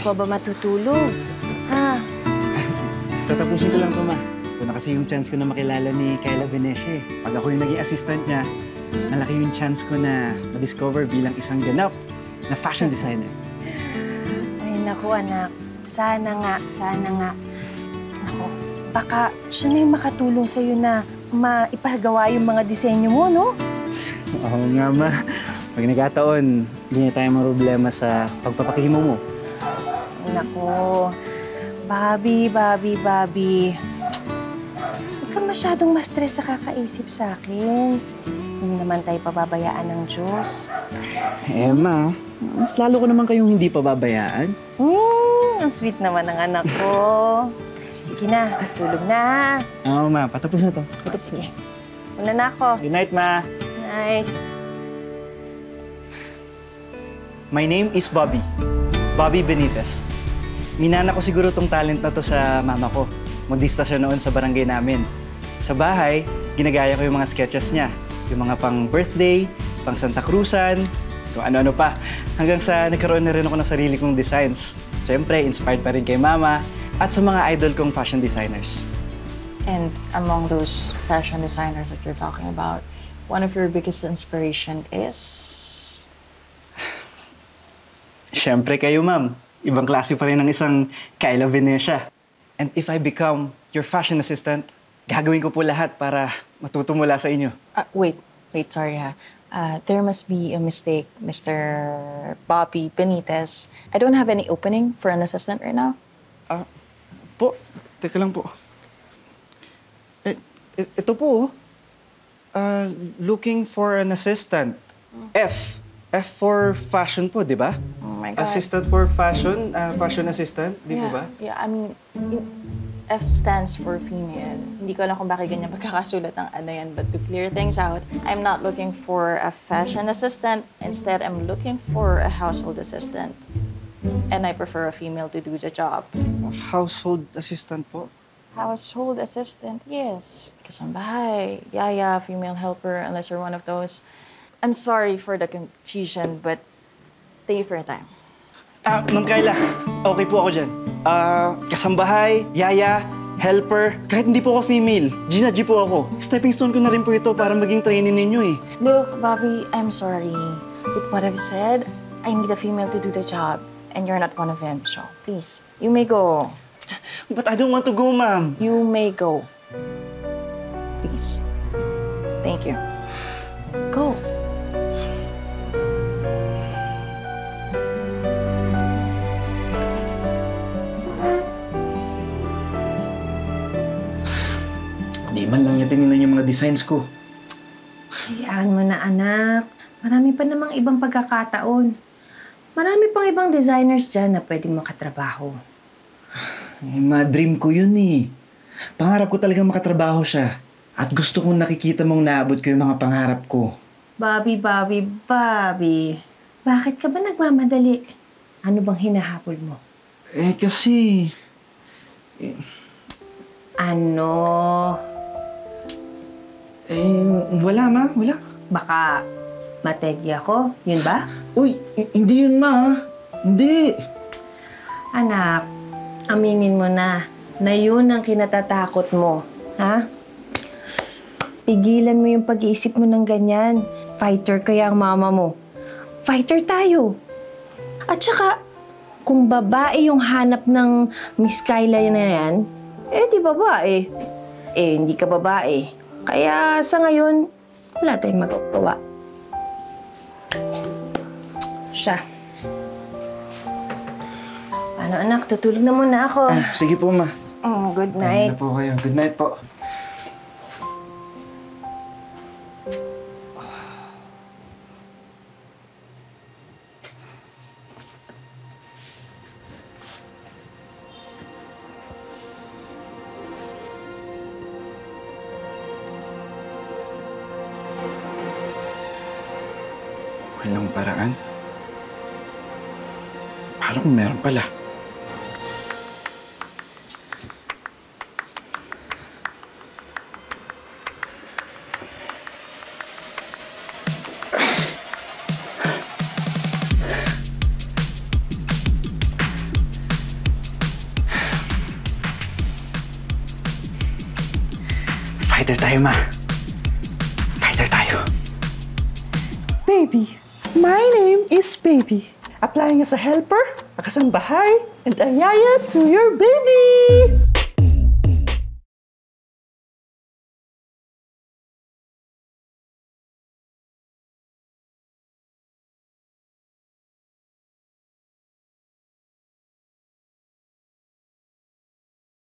pa ba matutulog? Ha? Tatapusin ko lang to, ma. Ito na kasi yung chance ko na makilala ni Kyla Venecia. Pag ako yung naging assistant niya, malaki yung chance ko na ma-discover bilang isang ganap na fashion designer. Ay, naku, anak. Sana nga, sana nga. Naku, baka siya na yung makatulong sa'yo na maipagawa yung mga disenyo mo, no? Oo nga, ma. Pag nagkataon, hindi na tayo problema sa pagpapakihimo mo. Naku, Bobby. Huwag ka masyadong ma-stress sa kakaisip sa akin. Hindi naman tayo pababayaan ng Diyos. Ma, mas lalo ko naman kayong hindi pababayaan. Ang sweet naman ng anak ko. Sige na, tulog na. Oo, ma. Patapos na to. Sige. Una na ako. Good night, ma. Night. My name is Bobby. Bobby Benitez. Minana ko siguro tong talent na to sa mama ko. Modista siya noon sa barangay namin. Sa bahay, ginagaya ko yung mga sketches niya. Yung mga pang birthday, pang Santa Cruzan, kung ano-ano pa. Hanggang sa nagkaroon na rin ako ng sarili kong designs. Siyempre, inspired pa rin kay mama at sa mga idol kong fashion designers. And among those fashion designers that you're talking about, one of your biggest inspiration is? Siyempre kayo, ma'am. Ibang klase pa rin ng isang Kyla Venecia. And if I become your fashion assistant, gagawin ko po lahat para matuto mula sa inyo. Wait, sorry ha. There must be a mistake, Mr. Bobby Benitez. I don't have any opening for an assistant right now. Teka lang po. Ito po, looking for an assistant. F for fashion po, di ba? Oh my God. Assistant for fashion, fashion assistant, di po ba? Yeah, I mean, F stands for female. Hindi ko alam kung bakit ganyan pagkakasulat ng ano yan. But to clear things out, I'm not looking for a fashion assistant. Instead, I'm looking for a household assistant. And I prefer a female to do the job. Household assistant po? Household assistant, yes. Kasambahay, yaya, female helper, unless you're one of those. I'm sorry for the confusion, but thank you for your time. Ma'am Kyla, okay po ako dyan. Kasambahay, yaya, helper, kahit hindi po ako female, Gina G po ako. Stepping stone ko na rin po ito para maging trainee ninyo eh. Look, Bobby, I'm sorry. With what I've said, I need a female to do the job. And you're not one of them, so please, you may go. But I don't want to go, ma'am. You may go. Please. Thank you. Go. Di man lang niya tinignan yung mga designs ko. Hayaan mo na, anak. Marami pa namang ibang pagkakataon. Marami pang ibang designers dyan na pwede makatrabaho. Dream ko yun eh. Pangarap ko talagang makatrabaho siya. At gusto kong nakikita mong naabot ko yung mga pangarap ko. Bobby. Bakit ka ba nagmamadali? Ano bang hinahabol mo? Kasi... Ano? Wala, ma. Wala. Baka mategi ako? Yun ba? Uy, hindi yun, ma. Hindi. Anak, aminin mo na yun ang kinatatakot mo. Ha? Pigilan mo yung pag-iisip mo ng ganyan. Fighter kaya ang mama mo. Fighter tayo. At saka, kung babae yung hanap ng Miss Kyla na yan, di babae. Hindi ka babae. Kaya sa ngayon, wala tayong magagawa. Siya. Paano anak? Tutulog na muna ako. Sige po, ma. Good night. Ano po kayo? Good night po. Walang paraan. Paano kung meron pala? Fighter tayo, Ma. Fighter tayo. Baby. My name is Baby. Applying as a helper, a kasambahay, and a yaya to your baby!